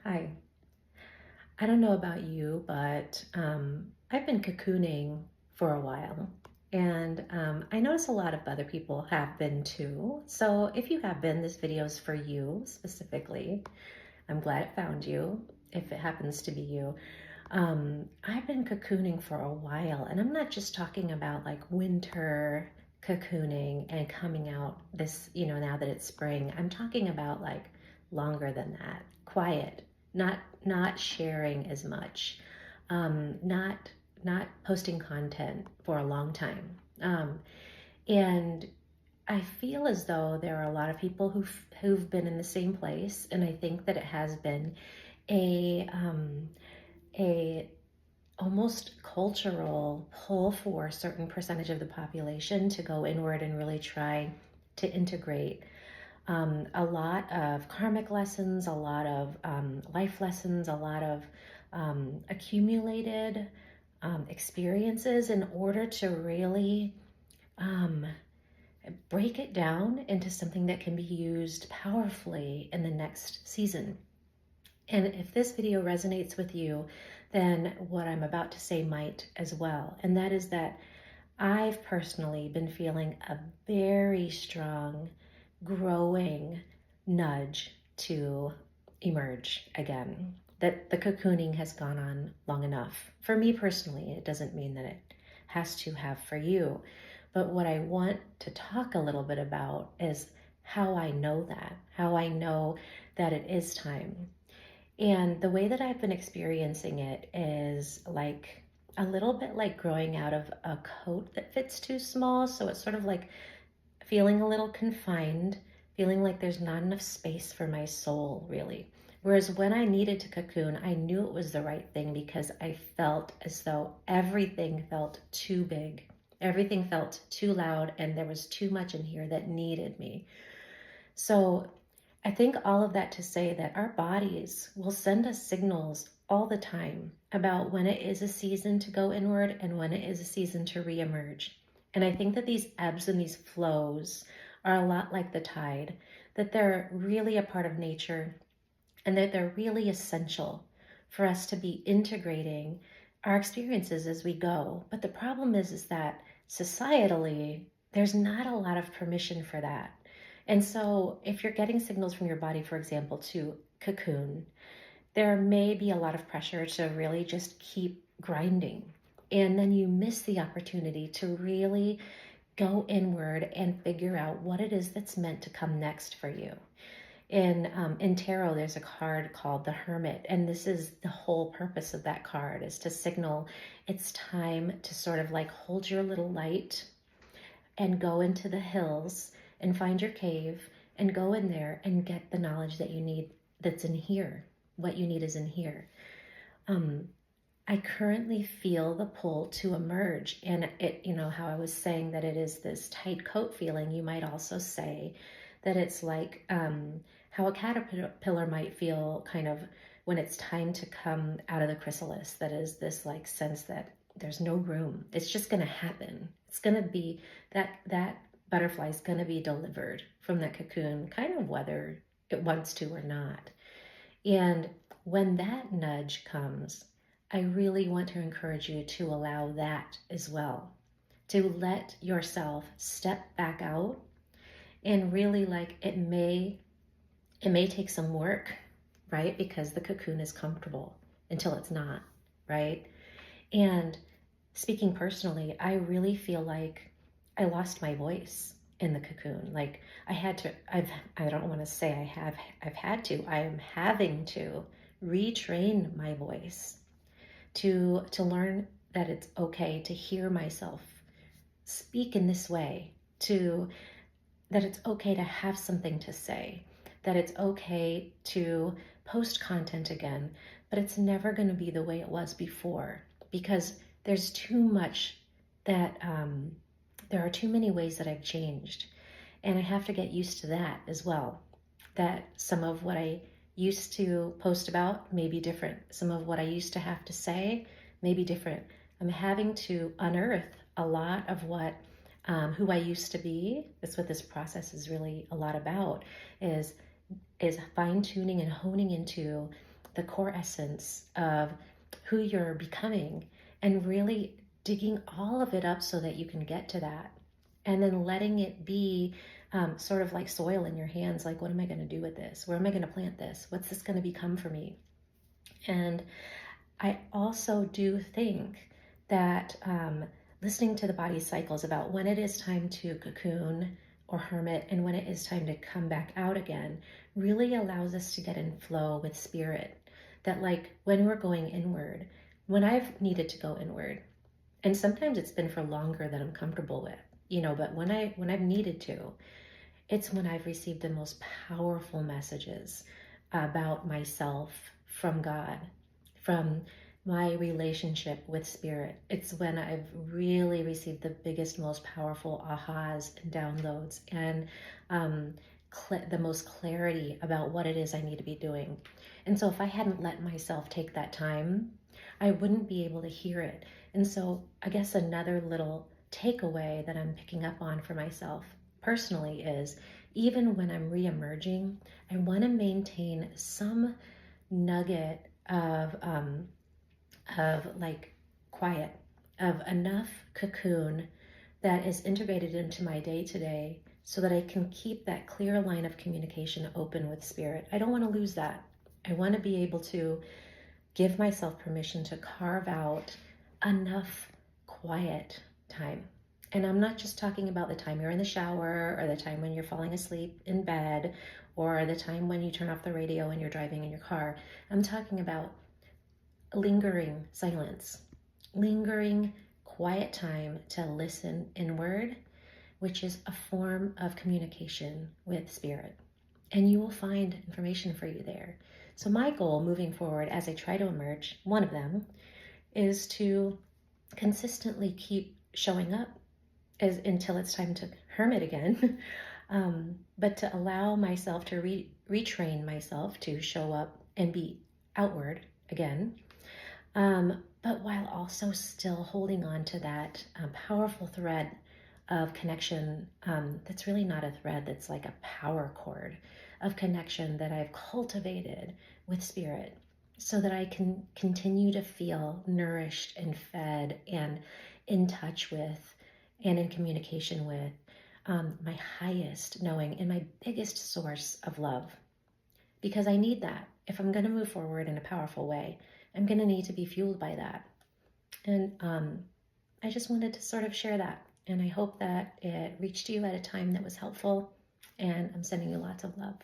Hi. I don't know about you, but I've been cocooning for a while. And I notice a lot of other people have been too. So if you have been, this video is for you specifically. I'm glad it found you, if it happens to be you. I've been cocooning for a while, and I'm not just talking about like winter cocooning and coming out this, now that it's spring. I'm talking about like longer than that, quiet, not sharing as much, not posting content for a long time. And I feel as though there are a lot of people who've been in the same place, and I think that it has been a almost cultural pull for a certain percentage of the population to go inward and really try to integrate a lot of karmic lessons, a lot of life lessons, a lot of accumulated experiences in order to really um, break it down into something that can be used powerfully in the next season. And if this video resonates with you, then what I'm about to say might as well. And that is that I've personally been feeling a very strong, growing nudge to emerge again. That the cocooning has gone on long enough. For me personally, it doesn't mean that it has to have for you. But what I want to talk a little bit about is how I know that, how I know that it is time. And the way that I've been experiencing it is like a little bit like growing out of a coat that fits too small. So it's sort of like feeling a little confined, feeling like there's not enough space for my soul, really. Whereas when I needed to cocoon, I knew it was the right thing because I felt as though everything felt too big. Everything felt too loud, and there was too much in here that needed me. So I think all of that to say that our bodies will send us signals all the time about when it is a season to go inward and when it is a season to reemerge. And I think that these ebbs and these flows are a lot like the tide, that they're really a part of nature and that they're really essential for us to be integrating our experiences as we go. But the problem is that societally, there's not a lot of permission for that. And so if you're getting signals from your body, for example, to cocoon, there may be a lot of pressure to really just keep grinding. And then you miss the opportunity to really go inward and figure out what it is that's meant to come next for you. In tarot, there's a card called the Hermit, and this is the whole purpose of that card, is to signal it's time to sort of like hold your little light and go into the hills and find your cave and go in there and get the knowledge that you need that's in here. What you need is in here. I currently feel the pull to emerge, and it, how I was saying that it is this tight coat feeling, you might also say that it's like how a caterpillar might feel kind of when it's time to come out of the chrysalis. That is this like sense that there's no room. It's just going to happen. It's going to be that butterfly is going to be delivered from that cocoon, kind of whether it wants to or not. And when that nudge comes, I really want to encourage you to allow that as well, to let yourself step back out and really like it may take some work, right? Because the cocoon is comfortable until it's not, right? And speaking personally, I really feel like I lost my voice in the cocoon. Like I don't want to say I've had to, I am having to retrain my voice to learn that it's okay to hear myself speak in this way, to that it's okay to have something to say, that it's okay to post content again, but it's never going to be the way it was before because there's too much that there are too many ways that I've changed, and I have to get used to that as well. That some of what I used to post about may be different. Some of what I used to have to say may be different. I'm having to unearth a lot of what who I used to be. That's what this process is really a lot about, is fine-tuning and honing into the core essence of who you're becoming, and really digging all of it up so that you can get to that. And then letting it be sort of like soil in your hands. Like, what am I going to do with this? Where am I going to plant this? What's this going to become for me? And I also do think that listening to the body's cycles about when it is time to cocoon or hermit and when it is time to come back out again really allows us to get in flow with spirit. That, like, when we're going inward, when I've needed to go inward, and sometimes it's been for longer than I'm comfortable with, but when I've needed to, it's when I've received the most powerful messages about myself from God, from my relationship with spirit. It's when I've really received the biggest, most powerful ahas and downloads, and the most clarity about what it is I need to be doing. And so if I hadn't let myself take that time, I wouldn't be able to hear it. And so I guess another little takeaway that I'm picking up on for myself personally is, even when I'm re-emerging, I want to maintain some nugget of like quiet, of enough cocoon that is integrated into my day to day so that I can keep that clear line of communication open with spirit. I don't want to lose that. I want to be able to give myself permission to carve out enough quiet time. And I'm not just talking about the time you're in the shower, or the time when you're falling asleep in bed, or the time when you turn off the radio and you're driving in your car. I'm talking about lingering silence, lingering quiet time to listen inward, which is a form of communication with spirit. And you will find information for you there. So my goal moving forward as I try to emerge, one of them, is to consistently keep showing up until it's time to hermit again, but to allow myself to retrain myself to show up and be outward again, but while also still holding on to that powerful thread of connection, that's really not a thread, that's like a power cord of connection that I've cultivated with spirit, so that I can continue to feel nourished and fed and in touch with and in communication with my highest knowing and my biggest source of love. Because I need that. If I'm going to move forward in a powerful way, I'm going to need to be fueled by that. And I just wanted to sort of share that. And I hope that it reached you at a time that was helpful. And I'm sending you lots of love.